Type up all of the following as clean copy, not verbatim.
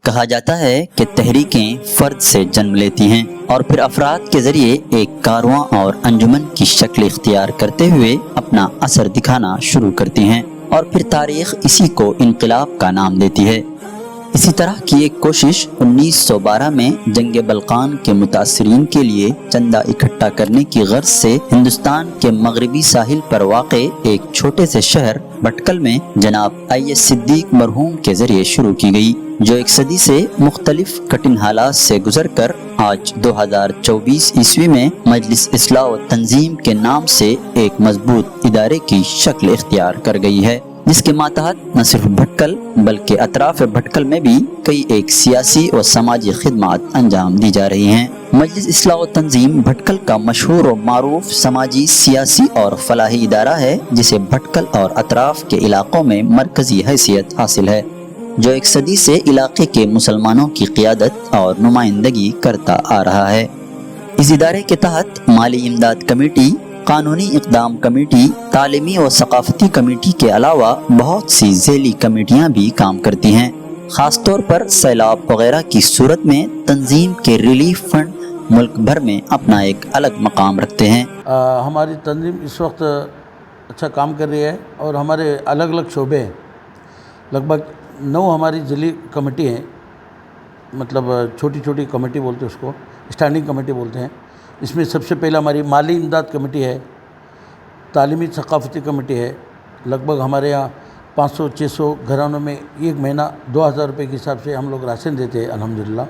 کہا جاتا ہے کہ تحریکیں فرد سے جنم لیتی ہیں اور پھر افراد کے ذریعے ایک کارواں اور انجمن کی شکل اختیار کرتے ہوئے اپنا اثر دکھانا شروع کرتی ہیں، اور پھر تاریخ اسی کو انقلاب کا نام دیتی ہے۔ اسی طرح کی ایک کوشش 1912 میں جنگ بلقان کے متاثرین کے لیے چندہ اکٹھا کرنے کی غرض سے ہندوستان کے مغربی ساحل پر واقع ایک چھوٹے سے شہر بھٹکل میں جناب IS صدیق مرحوم کے ذریعے شروع کی گئی، جو ایک صدی سے مختلف کٹھن حالات سے گزر کر آج 2024 عیسوی میں مجلس اصلاح و تنظیم کے نام سے ایک مضبوط ادارے کی شکل اختیار کر گئی ہے، جس کے ماتحت نہ صرف بھٹکل بلکہ اطراف بھٹکل میں بھی کئی ایک سیاسی اور سماجی خدمات انجام دی جا رہی ہیں۔ مجلس اصلاح و تنظیم بھٹکل کا مشہور و معروف سماجی، سیاسی اور فلاحی ادارہ ہے، جسے بھٹکل اور اطراف کے علاقوں میں مرکزی حیثیت حاصل ہے، جو ایک صدی سے علاقے کے مسلمانوں کی قیادت اور نمائندگی کرتا آ رہا ہے۔ اس ادارے کے تحت مالی امداد کمیٹی، قانونی اقدام کمیٹی، تعلیمی و ثقافتی کمیٹی کے علاوہ بہت سی ذیلی کمیٹیاں بھی کام کرتی ہیں۔ خاص طور پر سیلاب وغیرہ کی صورت میں تنظیم کے ریلیف فنڈ ملک بھر میں اپنا ایک الگ مقام رکھتے ہیں۔ ہماری تنظیم اس وقت اچھا کام کر رہی ہے اور ہمارے الگ الگ شعبے ہیں، لگ بھگ 9 ہماری ضلعی کمیٹی ہیں، مطلب چھوٹی چھوٹی کمیٹی بولتے ہیں اس کو، اسٹینڈنگ کمیٹی بولتے ہیں۔ اس میں سب سے پہلا ہماری مالی امداد کمیٹی ہے، تعلیمی ثقافتی کمیٹی ہے۔ لگ بھگ ہمارے یہاں 500-600 گھرانوں میں ایک مہینہ 2000 روپے کے حساب سے ہم لوگ راشن دیتے ہیں الحمدللہ۔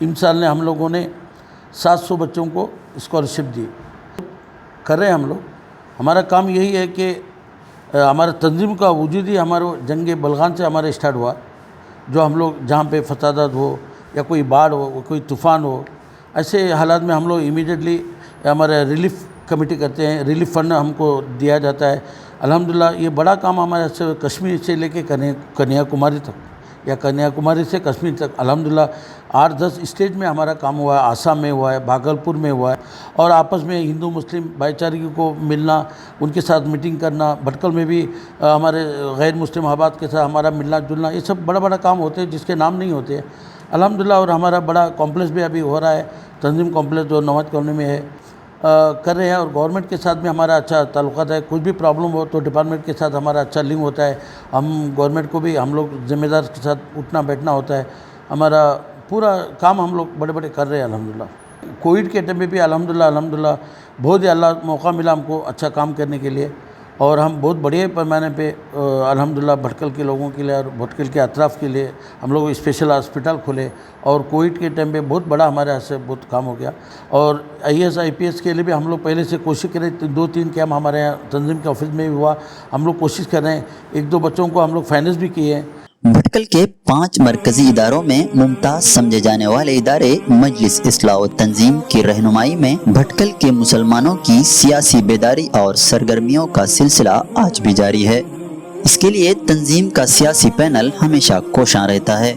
ان سال نے ہم لوگوں نے 700 بچوں کو اسکالرشپ دی کر رہے ہیں ہم لوگ۔ ہمارا کام یہی ہے کہ ہمارا تنظیم کا وجود ہی ہمارا جنگ بلغان سے ہمارا اسٹارٹ ہوا، جو ہم لوگ جہاں پہ فسادات ہو یا کوئی باڑھ ہو، کوئی طوفان ہو، ایسے حالات میں ہم لوگ امیڈیٹلی ہمارے ریلیف کمیٹی کرتے ہیں، ریلیف فنڈ ہم کو دیا جاتا ہے الحمدللہ۔ یہ بڑا کام ہمارے سے کشمیر سے لے کے کنیا کماری تک، یا کنیا کماری سے کشمیر تک الحمدللہ 8-10 اسٹیٹ میں ہمارا کام ہوا ہے، آسام میں ہوا ہے، بھاگلپور میں ہوا ہے، اور آپس میں ہندو مسلم بھائی چارگی کو ملنا، ان کے ساتھ میٹنگ کرنا۔ بھٹکل میں بھی ہمارے غیر مسلم احباب کے ساتھ ہمارا ملنا جلنا، یہ سب بڑا بڑا کام ہوتے ہیں جس کے نام نہیں ہوتے ہیں الحمدللہ۔ اور ہمارا بڑا کمپلیکس بھی ابھی ہو رہا ہے، تنظیم کمپلیکس جو نواز کالونی میں ہے، کر رہے ہیں، اور گورنمنٹ کے ساتھ بھی ہمارا اچھا تعلقات ہے۔ کچھ بھی پرابلم ہو تو ڈپارٹمنٹ کے ساتھ ہمارا اچھا لنک ہوتا ہے، ہم گورنمنٹ کو بھی ہم لوگ ذمہ دار کے ساتھ اٹھنا بیٹھنا ہوتا ہے۔ ہمارا پورا کام ہم لوگ بڑے بڑے کر رہے ہیں الحمدللہ۔ کووڈ کے ٹائم میں بھی الحمدللہ بہت ہی اللہ موقع ملا ہم کو اچھا کام کرنے کے لیے، اور ہم بہت بڑے پیمانے پہ الحمدللہ بھٹکل کے لوگوں کے لیے اور بھٹکل کے اطراف کے لیے ہم لوگ اسپیشل ہاسپٹل کھولے، اور کووڈ کے ٹائم پہ بہت بڑا ہمارے ہاتھ سے بہت کام ہو گیا۔ اور IAS IPS کے لیے بھی ہم لوگ پہلے سے کوشش کریں، 2-3 کیمپ ہمارے یہاں تنظیم کے آفس میں بھی ہوا، ہم لوگ کوشش کر رہے ہیں، 1-2 بچوں کو ہم لوگ فائننس بھی کیے ہیں۔ بھٹکل کے 5 مرکزی اداروں میں ممتاز سمجھے جانے والے ادارے مجلس اصلاح و تنظیم کی رہنمائی میں بھٹکل کے مسلمانوں کی سیاسی بیداری اور سرگرمیوں کا سلسلہ آج بھی جاری ہے۔ اس کے لیے تنظیم کا سیاسی پینل ہمیشہ کوشاں رہتا ہے۔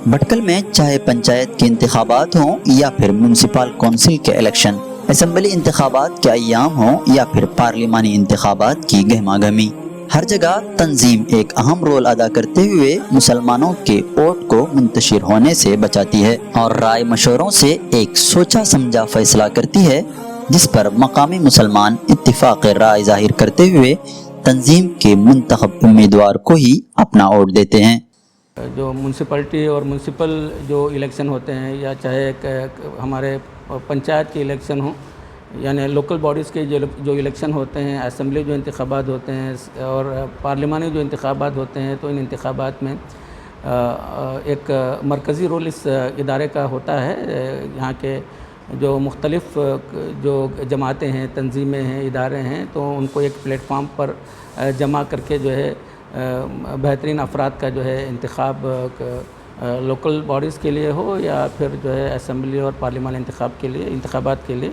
بھٹکل میں چاہے پنچایت کے انتخابات ہوں یا پھر میونسپل کونسل کے الیکشن، اسمبلی انتخابات کے ایام ہوں یا پھر پارلیمانی انتخابات کی گہما گہمی، ہر جگہ تنظیم ایک اہم رول ادا کرتے ہوئے مسلمانوں کے ووٹ کو منتشر ہونے سے بچاتی ہے اور رائے مشوروں سے ایک سوچا سمجھا فیصلہ کرتی ہے، جس پر مقامی مسلمان اتفاق رائے ظاہر کرتے ہوئے تنظیم کے منتخب امیدوار کو ہی اپنا ووٹ دیتے ہیں۔ جو میونسپلٹی اور میونسپل جو الیکشن ہوتے ہیں، یا چاہے ہمارے پنچایت کے الیکشن ہوں، یعنی لوکل باڈیز کے جو الیکشن ہوتے ہیں، اسمبلی جو انتخابات ہوتے ہیں اور پارلیمانی جو انتخابات ہوتے ہیں، تو ان انتخابات میں ایک مرکزی رول اس ادارے کا ہوتا ہے۔ یہاں کے جو مختلف جو جماعتیں ہیں، تنظیمیں ہیں، ادارے ہیں، تو ان کو ایک پلیٹ فارم پر جمع کر کے جو ہے بہترین افراد کا جو ہے انتخاب لوکل باڈیز کے لیے ہو یا پھر جو ہے اسمبلی اور پارلیمان انتخابات کے لیے،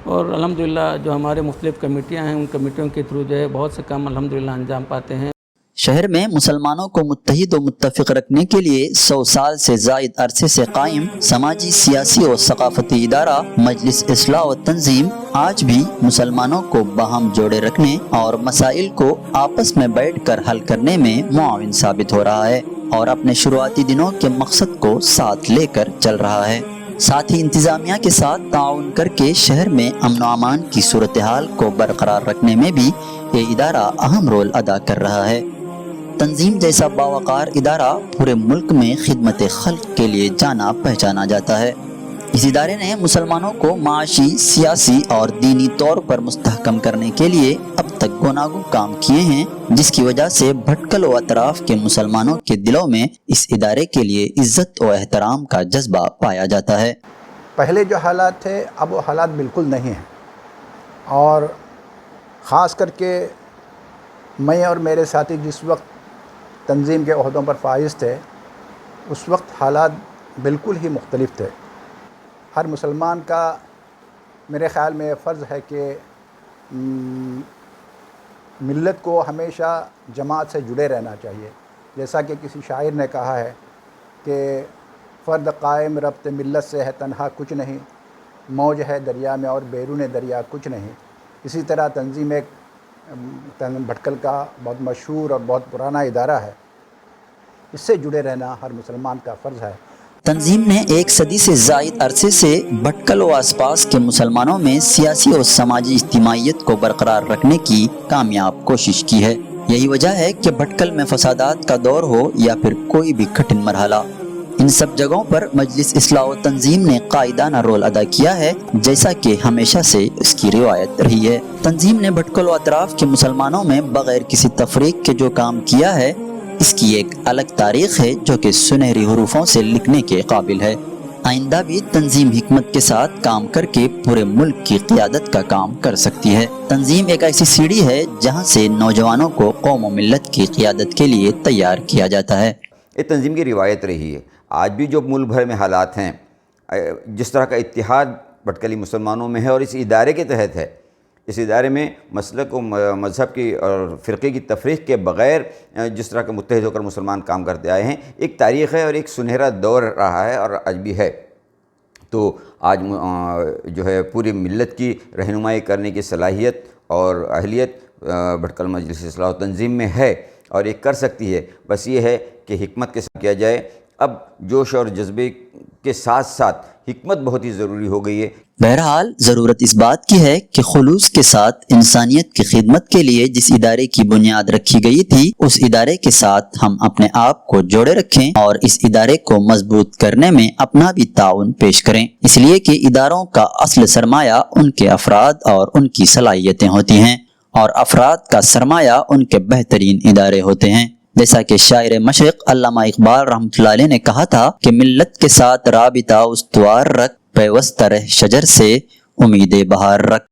اور الحمدللہ جو ہمارے مختلف کمیٹیاں ہیں، ان کمیٹیوں کے تھرو جو ہے بہت سے کام الحمدللہ انجام پاتے ہیں۔ شہر میں مسلمانوں کو متحد و متفق رکھنے کے لیے 100 سال سے زائد عرصے سے قائم سماجی، سیاسی اور ثقافتی ادارہ مجلس اصلاح و تنظیم آج بھی مسلمانوں کو باہم جوڑے رکھنے اور مسائل کو آپس میں بیٹھ کر حل کرنے میں معاون ثابت ہو رہا ہے، اور اپنے شروعاتی دنوں کے مقصد کو ساتھ لے کر چل رہا ہے۔ ساتھ ہی انتظامیہ کے ساتھ تعاون کر کے شہر میں امن و امان کی صورتحال کو برقرار رکھنے میں بھی یہ ادارہ اہم رول ادا کر رہا ہے۔ تنظیم جیسا باوقار ادارہ پورے ملک میں خدمت خلق کے لیے جانا پہچانا جاتا ہے۔ اس ادارے نے مسلمانوں کو معاشی، سیاسی اور دینی طور پر مستحکم کرنے کے لیے اب تک گوناگوں کام کیے ہیں، جس کی وجہ سے بھٹکل و اطراف کے مسلمانوں کے دلوں میں اس ادارے کے لیے عزت و احترام کا جذبہ پایا جاتا ہے۔ پہلے جو حالات تھے اب وہ حالات بالکل نہیں ہیں، اور خاص کر کے میں اور میرے ساتھی جس وقت تنظیم کے عہدوں پر فائز تھے اس وقت حالات بالکل ہی مختلف تھے۔ ہر مسلمان کا میرے خیال میں فرض ہے کہ ملت کو ہمیشہ جماعت سے جڑے رہنا چاہیے، جیسا کہ کسی شاعر نے کہا ہے کہ فرد قائم ربط ملت سے ہے تنہا کچھ نہیں، موج ہے دریا میں اور بیرون دریا کچھ نہیں۔ اسی طرح تنظیم ایک بھٹکل کا بہت مشہور اور بہت پرانا ادارہ ہے، اس سے جڑے رہنا ہر مسلمان کا فرض ہے۔ تنظیم نے 1 صدی سے زائد عرصے سے بھٹکل و آس پاس کے مسلمانوں میں سیاسی اور سماجی اجتماعیت کو برقرار رکھنے کی کامیاب کوشش کی ہے۔ یہی وجہ ہے کہ بھٹکل میں فسادات کا دور ہو یا پھر کوئی بھی کٹھن مرحلہ، ان سب جگہوں پر مجلس اصلاح و تنظیم نے قائدانہ رول ادا کیا ہے، جیسا کہ ہمیشہ سے اس کی روایت رہی ہے۔ تنظیم نے بھٹکل و اطراف کے مسلمانوں میں بغیر کسی تفریق کے جو کام کیا ہے، اس کی ایک الگ تاریخ ہے جو کہ سنہری حروفوں سے لکھنے کے قابل ہے۔ آئندہ بھی تنظیم حکمت کے ساتھ کام کر کے پورے ملک کی قیادت کا کام کر سکتی ہے۔ تنظیم ایک ایسی سیڑھی ہے جہاں سے نوجوانوں کو قوم و ملت کی قیادت کے لیے تیار کیا جاتا ہے۔ یہ تنظیم کی روایت رہی ہے۔ آج بھی جو ملک بھر میں حالات ہیں، جس طرح کا اتحاد بھٹکلی مسلمانوں میں ہے اور اس ادارے کے تحت ہے، اس ادارے میں مسلک و مذہب کی اور فرقے کی تفریق کے بغیر جس طرح کے متحد ہو کر مسلمان کام کرتے آئے ہیں، ایک تاریخ ہے اور ایک سنہرا دور رہا ہے اور آج بھی ہے۔ تو آج جو ہے پوری ملت کی رہنمائی کرنے کی صلاحیت اور اہلیت بھٹکل مجلس اصلاح و تنظیم میں ہے اور یہ کر سکتی ہے، بس یہ ہے کہ حکمت کے ساتھ کیا جائے۔ اب جوش اور جذبے کے ساتھ ساتھ حکمت بہت ہی ضروری ہو گئی ہے۔ بہرحال ضرورت اس بات کی ہے کہ خلوص کے ساتھ انسانیت کی خدمت کے لیے جس ادارے کی بنیاد رکھی گئی تھی، اس ادارے کے ساتھ ہم اپنے آپ کو جوڑے رکھیں اور اس ادارے کو مضبوط کرنے میں اپنا بھی تعاون پیش کریں، اس لیے کہ اداروں کا اصل سرمایہ ان کے افراد اور ان کی صلاحیتیں ہوتی ہیں، اور افراد کا سرمایہ ان کے بہترین ادارے ہوتے ہیں۔ جیسا کہ شاعر مشرق علامہ اقبال رحمۃ اللہ علیہ نے کہا تھا کہ ملت کے ساتھ رابطہ استوار رکھ، پیوستہ رہ شجر سے امید بہار رکھ۔